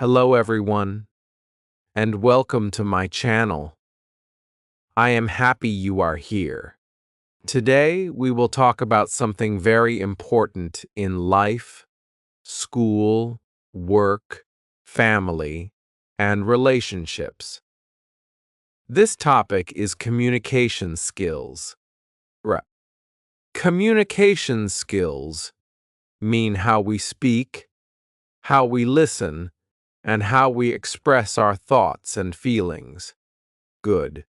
Hello everyone, and welcome to my channel. I am happy you are here. Today we will talk about something very important in life, school, work, family, and relationships. This topic is communication skills. Right. Communication skills mean how we speak, how we listen, and how we express our thoughts and feelings. Good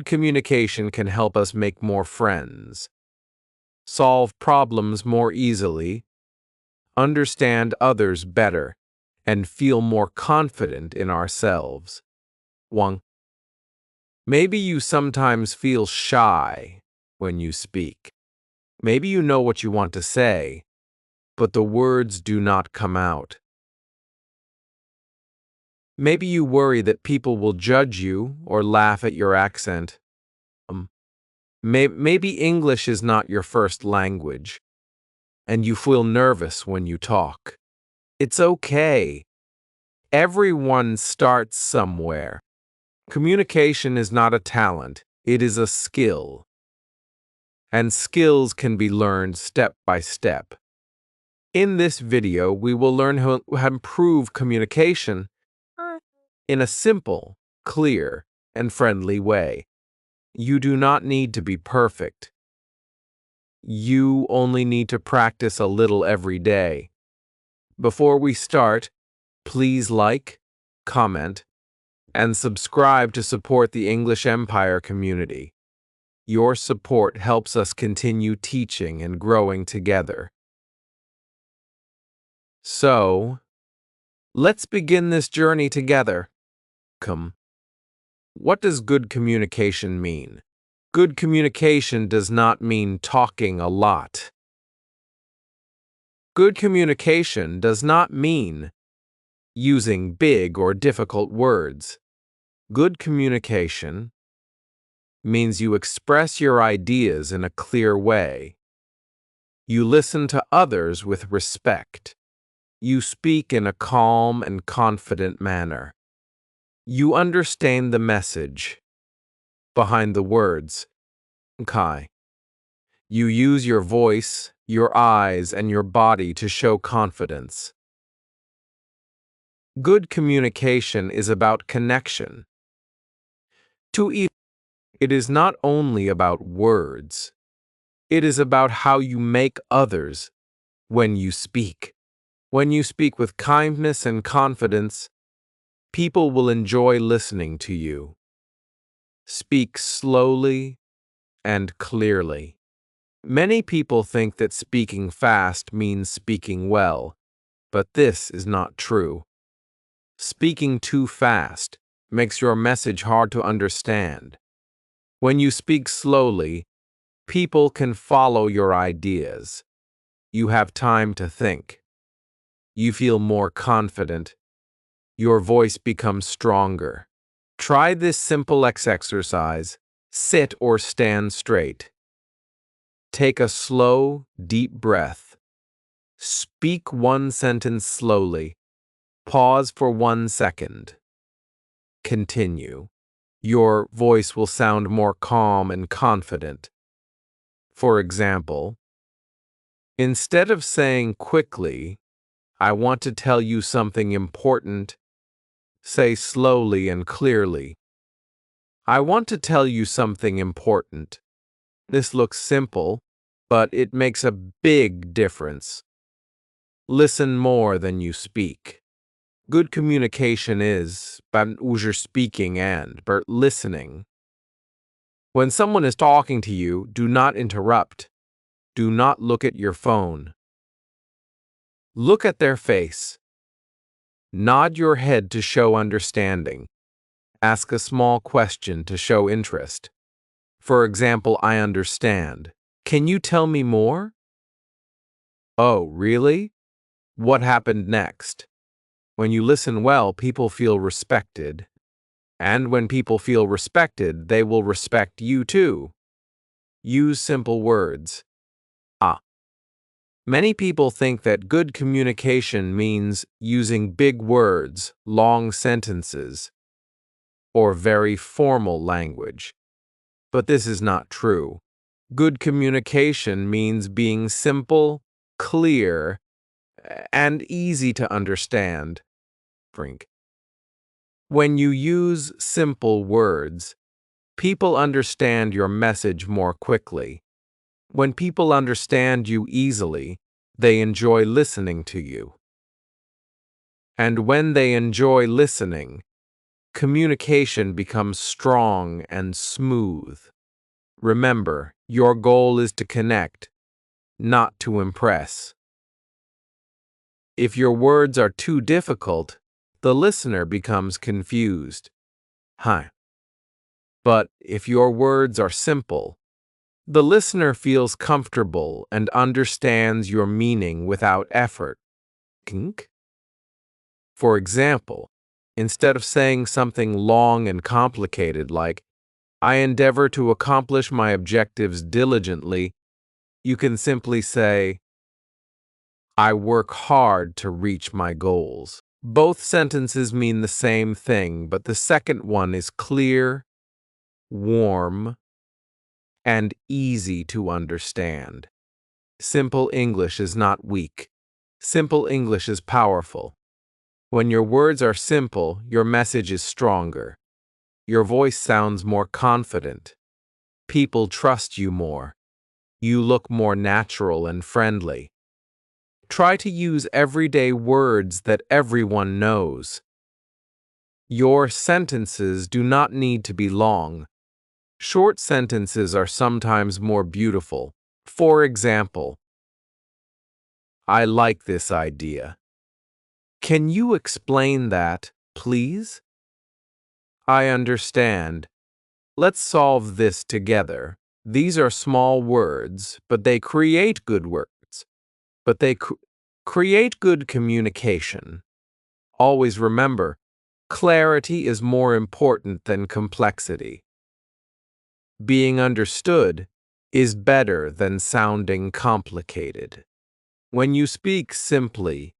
communication can help us make more friends, solve problems more easily, understand others better, and feel more confident in ourselves. 1. Maybe you sometimes feel shy when you speak. Maybe you know what you want to say, but the words do not come out. Maybe you worry that people will judge you or laugh at your accent. Maybe English is not your first language, and you feel nervous when you talk. It's okay. Everyone starts somewhere. Communication is not a talent, it is a skill. And skills can be learned step by step. In this video, we will learn how to improve communication in a simple, clear, and friendly way. You do not need to be perfect. You only need to practice a little every day. Before we start, please like, comment, and subscribe to support the English Empire community. Your support helps us continue teaching and growing together. So, let's begin this journey together. What does good communication mean? Good communication does not mean talking a lot. Good communication does not mean using big or difficult words. Good communication means you express your ideas in a clear way. You listen to others with respect. You speak in a calm and confident manner. You understand the message behind the words. You use your voice, your eyes, and your body to show confidence. Good communication is about connection. It is not only about words. It is about how you make others when you speak. When you speak with kindness and confidence, people will enjoy listening to you. Speak slowly and clearly. Many people think that speaking fast means speaking well, but this is not true. Speaking too fast makes your message hard to understand. When you speak slowly, people can follow your ideas. You have time to think. You feel more confident. Your voice becomes stronger. Try this simple exercise. Sit or stand straight. Take a slow, deep breath. Speak one sentence slowly. Pause for 1 second. Continue. Your voice will sound more calm and confident. For example, instead of saying quickly, "I want to tell you something important," say slowly and clearly, "I want to tell you something important." This looks simple, but it makes a big difference. Listen more than you speak. Good communication is speaking and listening. When someone is talking to you, do not interrupt. Do not look at your phone. Look at their face. Nod your head to show understanding. Ask a small question to show interest. For example, "I understand. Can you tell me more?" "Oh, really? What happened next?" When you listen well, people feel respected. And when people feel respected, they will respect you too. Use simple words. Many people think that good communication means using big words, long sentences, or very formal language. But this is not true. Good communication means being simple, clear, and easy to understand. Brink. When you use simple words, people understand your message more quickly. When people understand you easily, they enjoy listening to you. And when they enjoy listening, communication becomes strong and smooth. Remember, your goal is to connect, not to impress. If your words are too difficult, the listener becomes confused. But if your words are simple, the listener feels comfortable and understands your meaning without effort. For example, instead of saying something long and complicated like, I endeavor to accomplish my objectives diligently, you can simply say, I work hard to reach my goals. Both sentences mean the same thing, but the second one is clear, warm, and easy to understand. Simple English is not weak. Simple English is powerful. When your words are simple, your message is stronger. Your voice sounds more confident. People trust you more. You look more natural and friendly. Try to use everyday words that everyone knows. Your sentences do not need to be long. Short sentences are sometimes more beautiful. For example, I like this idea. Can you explain that, please? I understand. Let's solve this together. These are small words, but they create good words. But they create good communication. Always remember, clarity is more important than complexity. Being understood is better than sounding complicated. When you speak simply,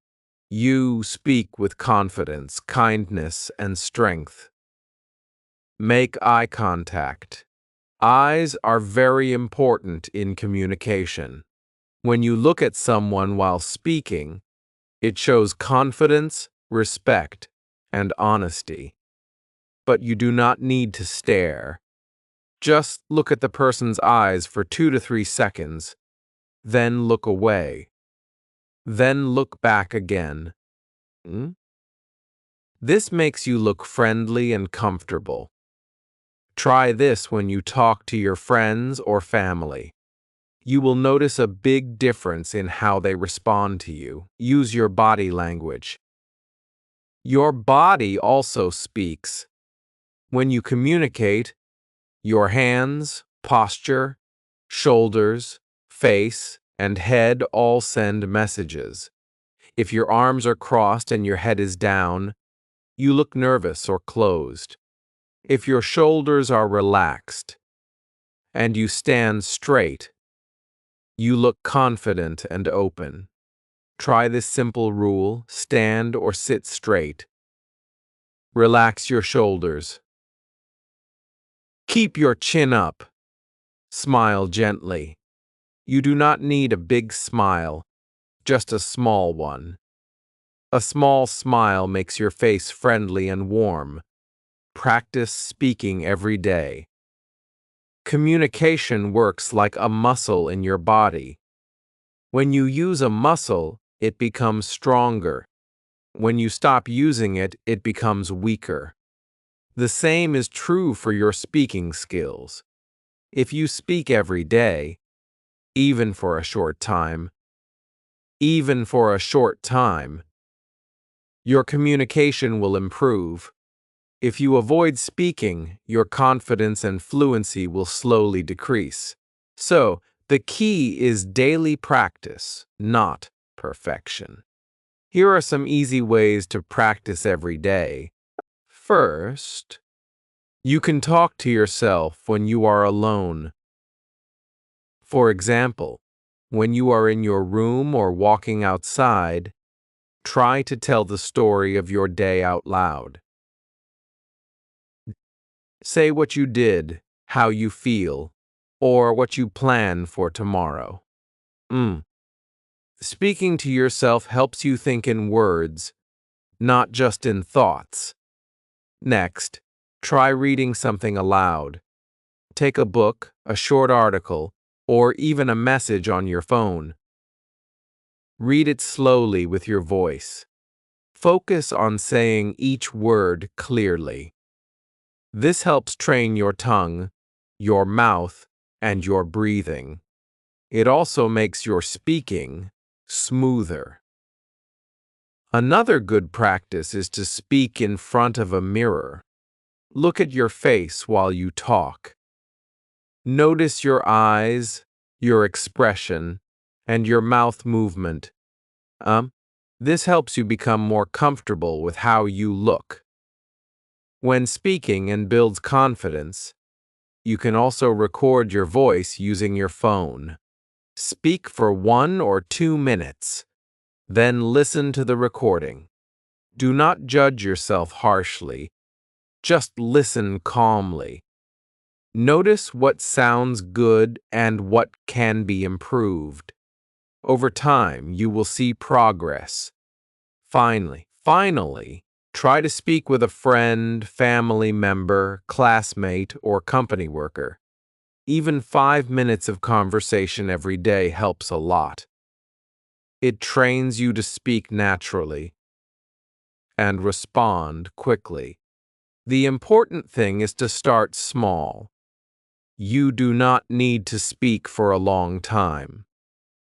you speak with confidence, kindness, and strength. Make eye contact. Eyes are very important in communication. When you look at someone while speaking, it shows confidence, respect, and honesty. But you do not need to stare. Just look at the person's eyes for 2 to 3 seconds, then look away. Then look back again. This makes you look friendly and comfortable. Try this when you talk to your friends or family. You will notice a big difference in how they respond to you. Use your body language. Your body also speaks. When you communicate, your hands, posture, shoulders, face, and head all send messages. If your arms are crossed and your head is down, you look nervous or closed. If your shoulders are relaxed and you stand straight, you look confident and open. Try this simple rule: stand or sit straight. Relax your shoulders. Keep your chin up. Smile gently. You do not need a big smile, just a small one. A small smile makes your face friendly and warm. Practice speaking every day. Communication works like a muscle in your body. When you use a muscle, it becomes stronger. When you stop using it, it becomes weaker. The same is true for your speaking skills. If you speak every day, even for a short time, your communication will improve. If you avoid speaking, your confidence and fluency will slowly decrease. So, the key is daily practice, not perfection. Here are some easy ways to practice every day. First, you can talk to yourself when you are alone. For example, When you are in your room or walking outside, try to tell the story of your day out loud. Say what you did, how you feel, or what you plan for tomorrow. Speaking to yourself helps you think in words, not just in thoughts. Next, try reading something aloud. Take a book, a short article, or even a message on your phone. Read it slowly with your voice. Focus on saying each word clearly. This helps train your tongue, your mouth, and your breathing. It also makes your speaking smoother. Another good practice is to speak in front of a mirror. Look at your face while you talk. Notice your eyes, your expression, and your mouth movement. This helps you become more comfortable with how you look. When speaking and builds confidence, you can also record your voice using your phone. Speak for 1 or 2 minutes, then listen to the recording. Do not judge yourself harshly. Just listen calmly. Notice what sounds good and what can be improved. Over time, you will see progress. Finally, try to speak with a friend, family member, classmate, or company worker. Even 5 minutes of conversation every day helps a lot. It trains you to speak naturally and respond quickly. The important thing is to start small. You do not need to speak for a long time.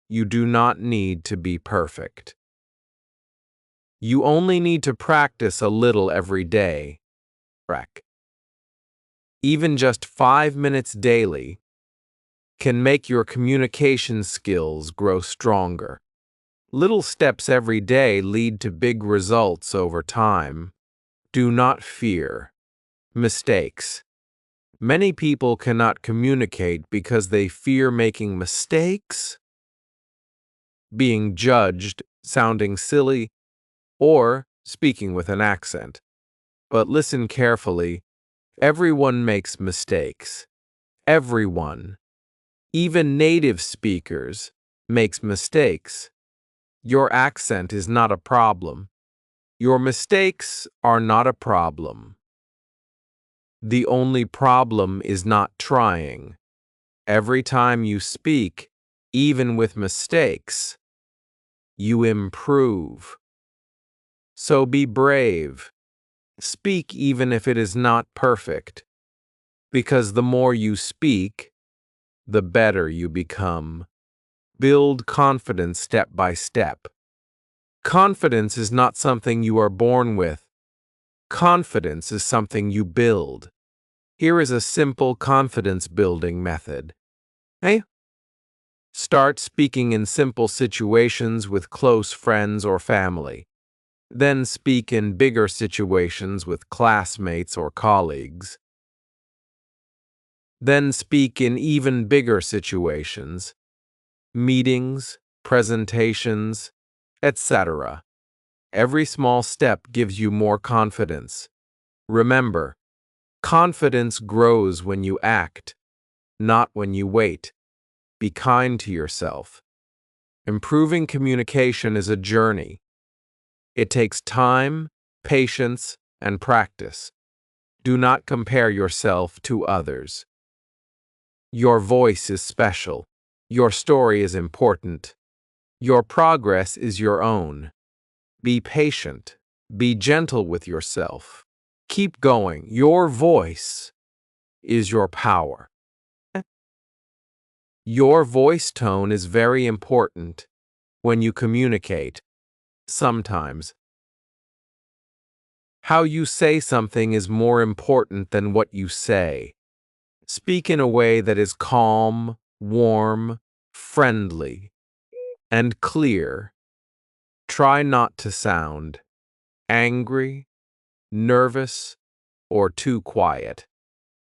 You do not need to be perfect. You only need to practice a little every day. Even just 5 minutes daily can make your communication skills grow stronger. Little steps every day lead to big results over time. Do not fear mistakes. Many people cannot communicate because they fear making mistakes, being judged, sounding silly, or speaking with an accent. But listen carefully. Everyone makes mistakes. Everyone, even native speakers, makes mistakes. Your accent is not a problem. Your mistakes are not a problem. The only problem is not trying. Every time you speak, even with mistakes, you improve. So be brave. Speak even if it is not perfect, because the more you speak, the better you become. Build confidence step by step. Confidence is not something you are born with. Confidence is something you build. Here is a simple confidence building method. Start speaking in simple situations with close friends or family. Then speak in bigger situations with classmates or colleagues. Then speak in even bigger situations, meetings, presentations, etc. Every small step gives you more confidence. Remember, confidence grows when you act, not when you wait. Be kind to yourself. Improving communication is a journey. It takes time, patience, and practice. Do not compare yourself to others. Your voice is special. Your story is important. Your progress is your own. Be patient. Be gentle with yourself. Keep going. Your voice is your power. Your voice tone is very important when you communicate. Sometimes, how you say something is more important than what you say. Speak in a way that is calm, warm, friendly, and clear. Try not to sound angry, nervous, or too quiet.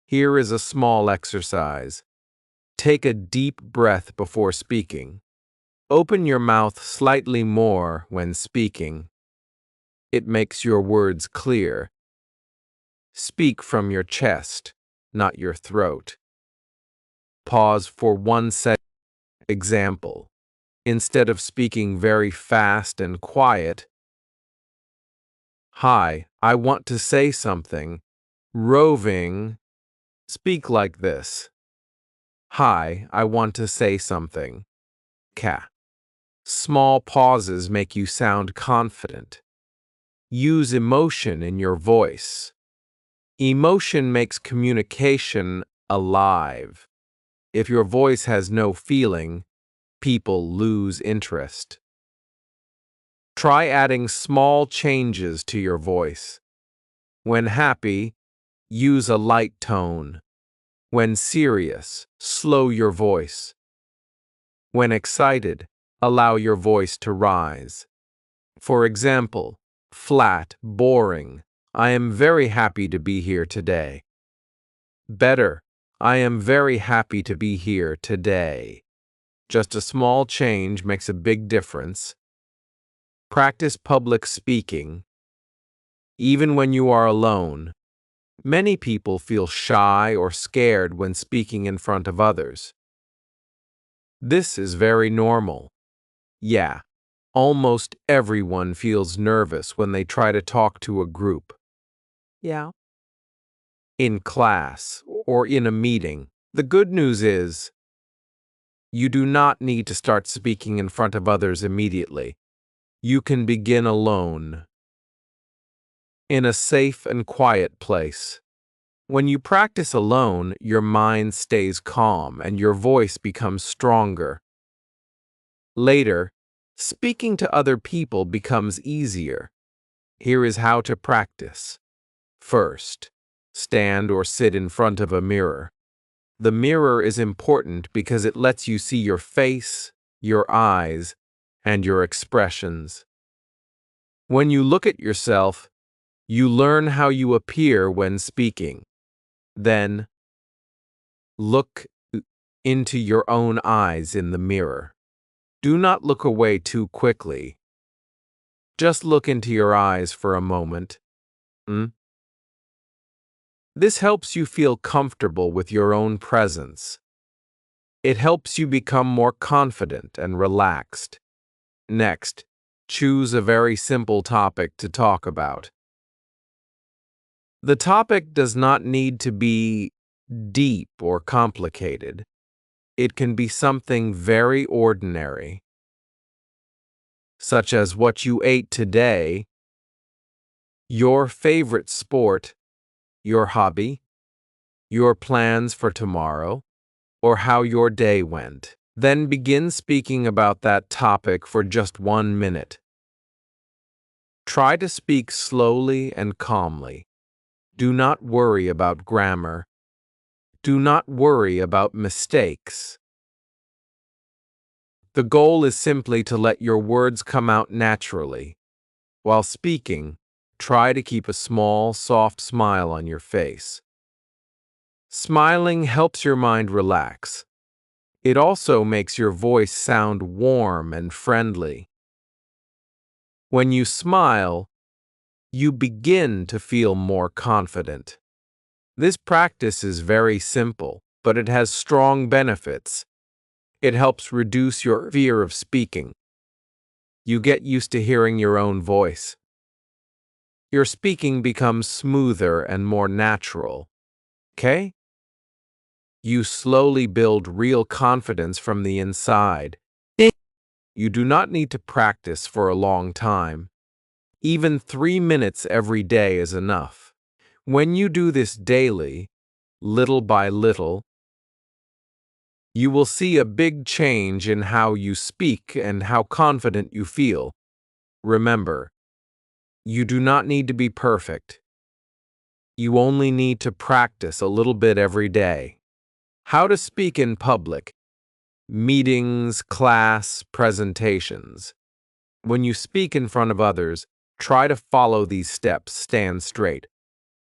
Here is a small exercise. Take a deep breath before speaking. Open your mouth slightly more when speaking. It makes your words clear. Speak from your chest, not your throat. Pause for 1 second. Example. Instead of speaking very fast and quiet, "Hi, I want to say something." Roving. Speak like this. "Hi, I want to say something." Ka. Small pauses make you sound confident. Use emotion in your voice. Emotion makes communication alive. If your voice has no feeling, people lose interest. Try adding small changes to your voice. When happy, use a light tone. When serious, slow your voice. When excited, allow your voice to rise. For example, flat, boring. "I am very happy to be here today." Better, "I am very happy to be here today." Just a small change makes a big difference. Practice public speaking. Even when you are alone, many people feel shy or scared when speaking in front of others. This is very normal. Yeah, almost everyone feels nervous when they try to talk to a group. Yeah. In class or in a meeting, the good news is you do not need to start speaking in front of others immediately. You can begin alone, in a safe and quiet place. When you practice alone, your mind stays calm and your voice becomes stronger. Later, speaking to other people becomes easier. Here is how to practice. First, stand or sit in front of a mirror. The mirror is important because it lets you see your face, your eyes, and your expressions. When you look at yourself, you learn how you appear when speaking. Then, look into your own eyes in the mirror. Do not look away too quickly. Just look into your eyes for a moment. This helps you feel comfortable with your own presence. It helps you become more confident and relaxed. Next, choose a very simple topic to talk about. The topic does not need to be deep or complicated. It can be something very ordinary, such as what you ate today, your favorite sport, your hobby, your plans for tomorrow, or how your day went. Then begin speaking about that topic for just 1 minute. Try to speak slowly and calmly. Do not worry about grammar. Do not worry about mistakes. The goal is simply to let your words come out naturally. While speaking, try to keep a small, soft smile on your face. Smiling helps your mind relax. It also makes your voice sound warm and friendly. When you smile, you begin to feel more confident. This practice is very simple, but it has strong benefits. It helps reduce your fear of speaking. You get used to hearing your own voice. Your speaking becomes smoother and more natural. Okay? You slowly build real confidence from the inside. You do not need to practice for a long time. Even 3 minutes every day is enough. When you do this daily, little by little, you will see a big change in how you speak and how confident you feel. Remember, you do not need to be perfect. You only need to practice a little bit every day. How to speak in public, meetings, class, presentations. When you speak in front of others, try to follow these steps. Stand straight.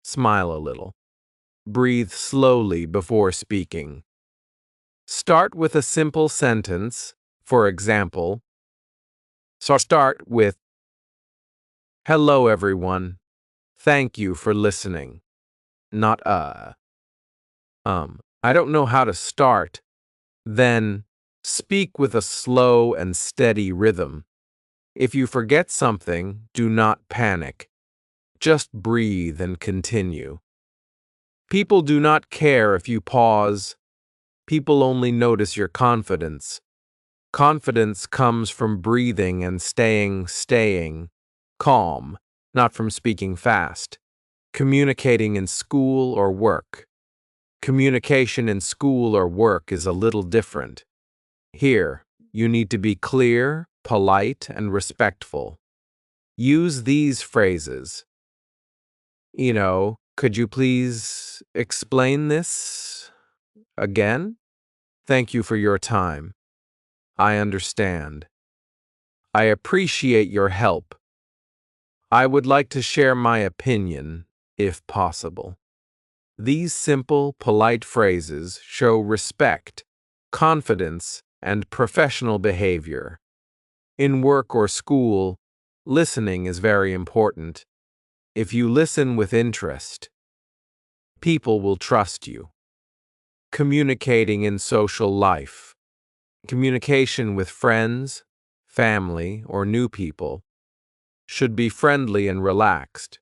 Smile a little. Breathe slowly before speaking. Start with a simple sentence. For example, So I'll start with, hello everyone. Thank you for listening. Not I don't know how to start. Then speak with a slow and steady rhythm. If you forget something, do not panic. Just breathe and continue. People do not care if you pause. People only notice your confidence. Confidence comes from breathing and staying calm, not from speaking fast. Communicating in school or work. Communication in school or work is a little different. Here, you need to be clear, polite, and respectful. Use these phrases. Could you please explain this again? Thank you for your time. I understand. I appreciate your help. I would like to share my opinion, if possible. These simple, polite phrases show respect, confidence, and professional behavior. In work or school, listening is very important. If you listen with interest, people will trust you. Communicating in social life. Communication with friends, family, or new people should be friendly and relaxed.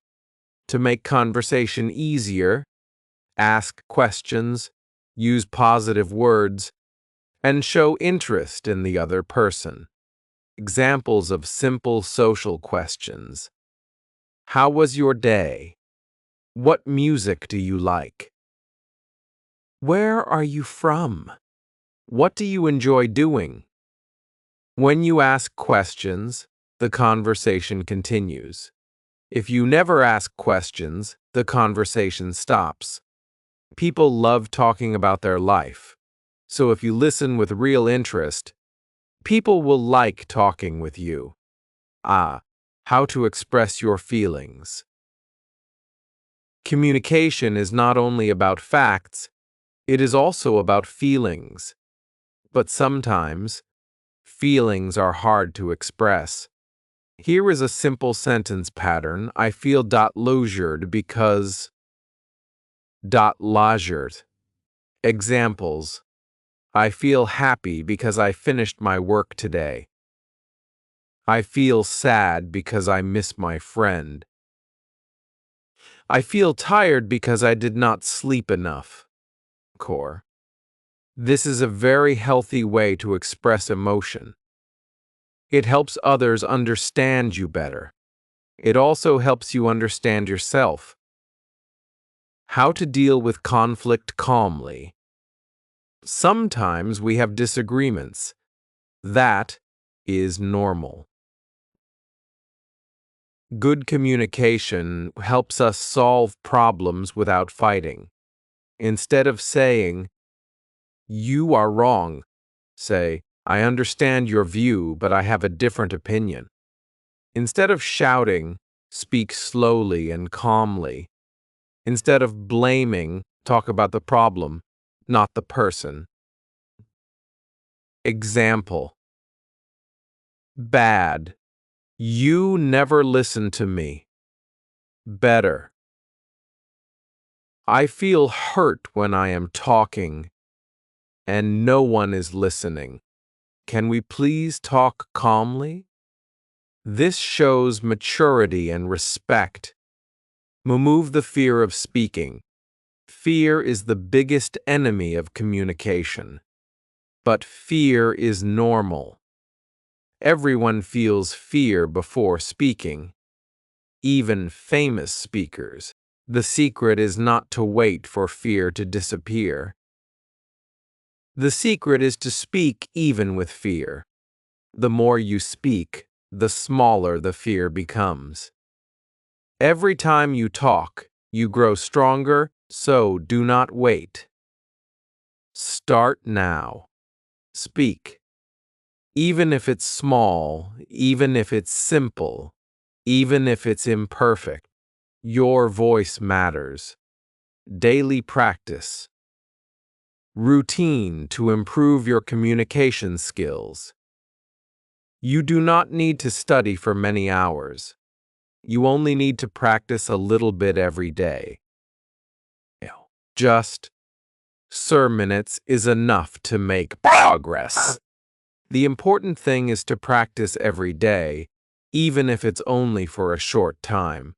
To make conversation easier, ask questions, use positive words, and show interest in the other person. Examples of simple social questions. How was your day? What music do you like? Where are you from? What do you enjoy doing? When you ask questions, the conversation continues. If you never ask questions, the conversation stops. People love talking about their life. So if you listen with real interest, people will like talking with you. How to express your feelings. Communication is not only about facts, it is also about feelings. But sometimes, feelings are hard to express. Here is a simple sentence pattern. I feel leisured because leisured. Examples. I feel happy because I finished my work today. I feel sad because I miss my friend. I feel tired because I did not sleep enough. Core. This is a very healthy way to express emotion. It helps others understand you better. It also helps you understand yourself. How to deal with conflict calmly. Sometimes we have disagreements. That is normal. Good communication helps us solve problems without fighting. Instead of saying, "You are wrong," say, "I understand your view, but I have a different opinion." Instead of shouting, speak slowly and calmly. Instead of blaming, talk about the problem, not the person. Example. Bad. You never listen to me. Better. I feel hurt when I am talking and no one is listening. Can we please talk calmly? This shows maturity and respect. Remove the fear of speaking. Fear is the biggest enemy of communication. But fear is normal. Everyone feels fear before speaking, even famous speakers. The secret is not to wait for fear to disappear. The secret is to speak even with fear. The more you speak, the smaller the fear becomes. Every time you talk, you grow stronger, so do not wait. Start now. Speak. Even if it's small, even if it's simple, even if it's imperfect, your voice matters. Daily practice. Routine to improve your communication skills. You do not need to study for many hours. You only need to practice a little bit every day. Just minutes is enough to make progress. The important thing is to practice every day, even if it's only for a short time.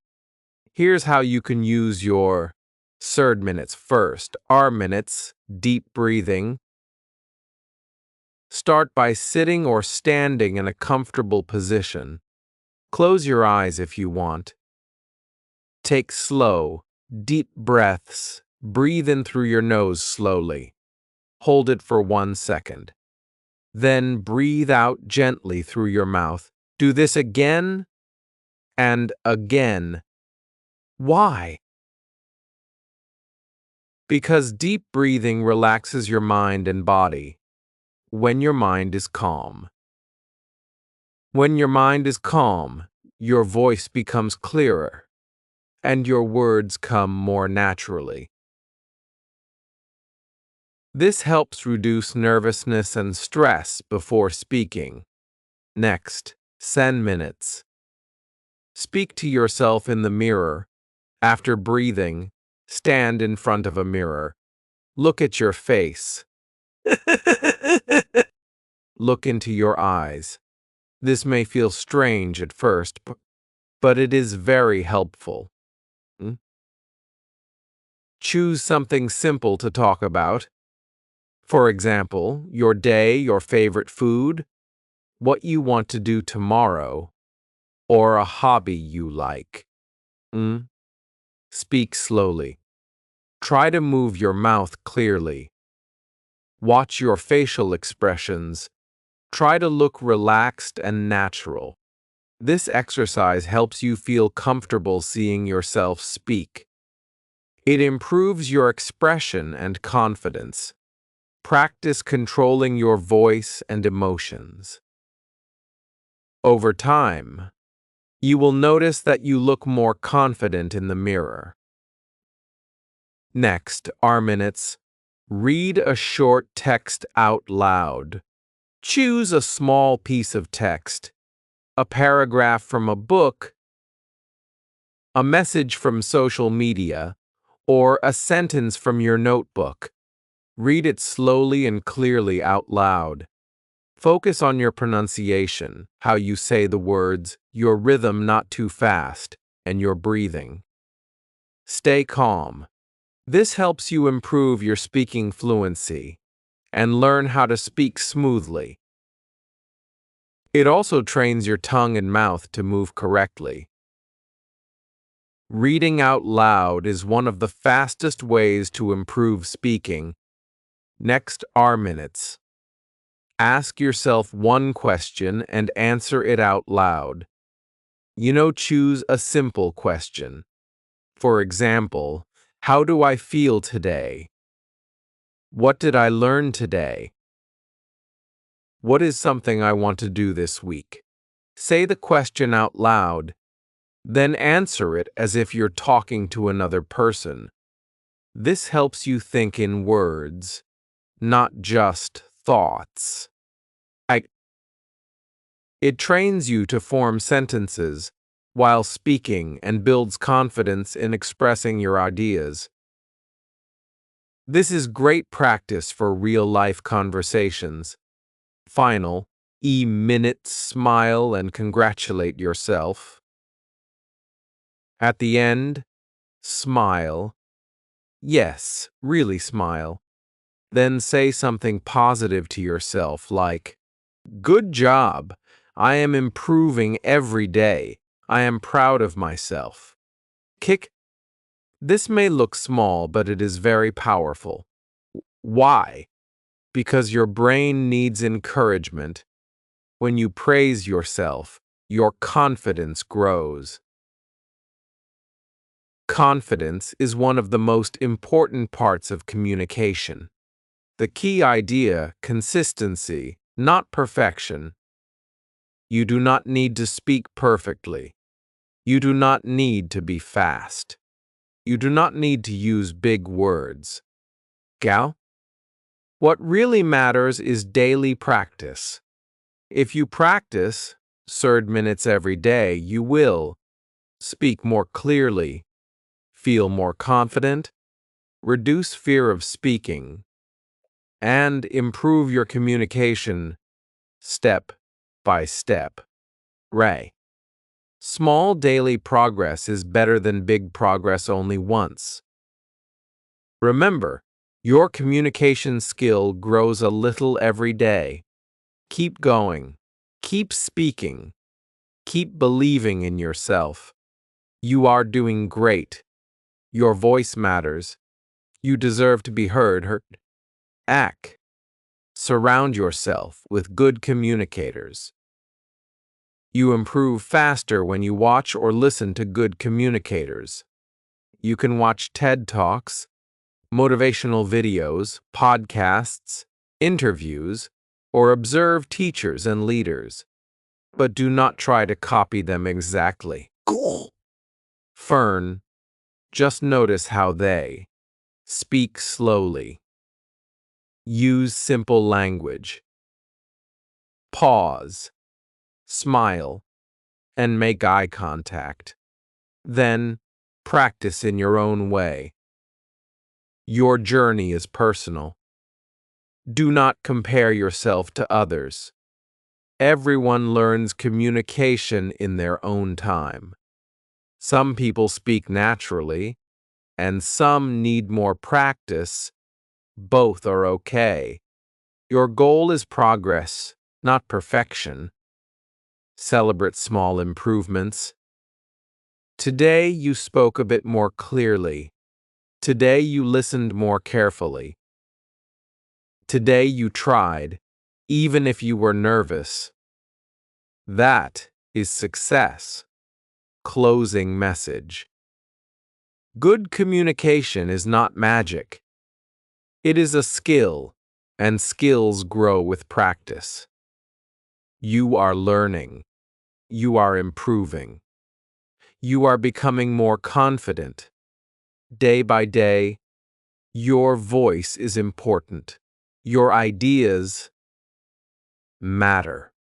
Here's how you can use your minutes first. Minutes, deep breathing. Start by sitting or standing in a comfortable position. Close your eyes if you want. Take slow, deep breaths. Breathe in through your nose slowly. Hold it for 1 second. Then breathe out gently through your mouth. Do this again and again. Why? Because deep breathing relaxes your mind and body when your mind is calm. When your mind is calm, your voice becomes clearer and your words come more naturally. This helps reduce nervousness and stress before speaking. Next, 10 minutes. Speak to yourself in the mirror. After breathing, stand in front of a mirror. Look at your face. Look into your eyes. This may feel strange at first, but it is very helpful. Choose something simple to talk about. For example, your day, your favorite food, what you want to do tomorrow, or a hobby you like. Speak slowly. Try to move your mouth clearly. Watch your facial expressions. Try to look relaxed and natural. This exercise helps you feel comfortable seeing yourself speak. It improves your expression and confidence. Practice controlling your voice and emotions. Over time, you will notice that you look more confident in the mirror. Next, minutes. Read a short text out loud. Choose a small piece of text, a paragraph from a book, a message from social media, or a sentence from your notebook. Read it slowly and clearly out loud. Focus on your pronunciation, how you say the words, your rhythm not too fast, and your breathing. Stay calm. This helps you improve your speaking fluency and learn how to speak smoothly. It also trains your tongue and mouth to move correctly. Reading out loud is one of the fastest ways to improve speaking. Next, minutes. Ask yourself one question and answer it out loud. Choose a simple question. For example, how do I feel today? What did I learn today? What is something I want to do this week? Say the question out loud, then answer it as if you're talking to another person. This helps you think in words, not just thoughts. It trains you to form sentences while speaking and builds confidence in expressing your ideas. This is great practice for real-life conversations. Final, minutes, smile and congratulate yourself. At the end, smile. Yes, really smile. Then say something positive to yourself like, "Good job. I am improving every day. I am proud of myself." This may look small, but it is very powerful. Why? Because your brain needs encouragement. When you praise yourself, your confidence grows. Confidence is one of the most important parts of communication. The key idea, consistency, not perfection. You do not need to speak perfectly. You do not need to be fast. You do not need to use big words. What really matters is daily practice. If you practice 30 minutes every day, you will speak more clearly, feel more confident, reduce fear of speaking, and improve your communication step by step. Ray. Small daily progress is better than big progress only once. Remember, your communication skill grows a little every day. Keep going. Keep speaking. Keep believing in yourself. You are doing great. Your voice matters. You deserve to be heard. Act. Surround yourself with good communicators. You improve faster when you watch or listen to good communicators. You can watch TED Talks, motivational videos, podcasts, interviews, or observe teachers and leaders, but do not try to copy them exactly. Cool. Fern, just notice how they speak slowly. Use simple language. Pause, smile, and make eye contact. Then, practice in your own way. Your journey is personal. Do not compare yourself to others. Everyone learns communication in their own time. Some people speak naturally, and some need more practice. Both are okay. Your goal is progress, not perfection. Celebrate small improvements. Today you spoke a bit more clearly. Today you listened more carefully. Today you tried, even if you were nervous. That is success. Closing message. Good communication is not magic. It is a skill, and skills grow with practice. You are learning. You are improving. You are becoming more confident. Day by day, your voice is important. Your ideas matter.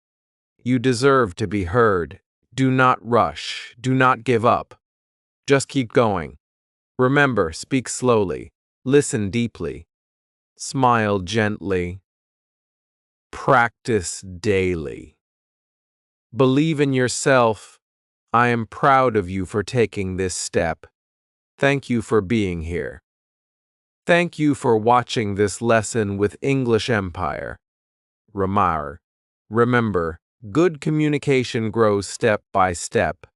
You deserve to be heard. Do not rush. Do not give up. Just keep going. Remember, speak slowly. Listen deeply. Smile gently. Practice daily. Believe in yourself. I am proud of you for taking this step. Thank you for being here. Thank you for watching this lesson with English Empire. Remember, good communication grows step by step.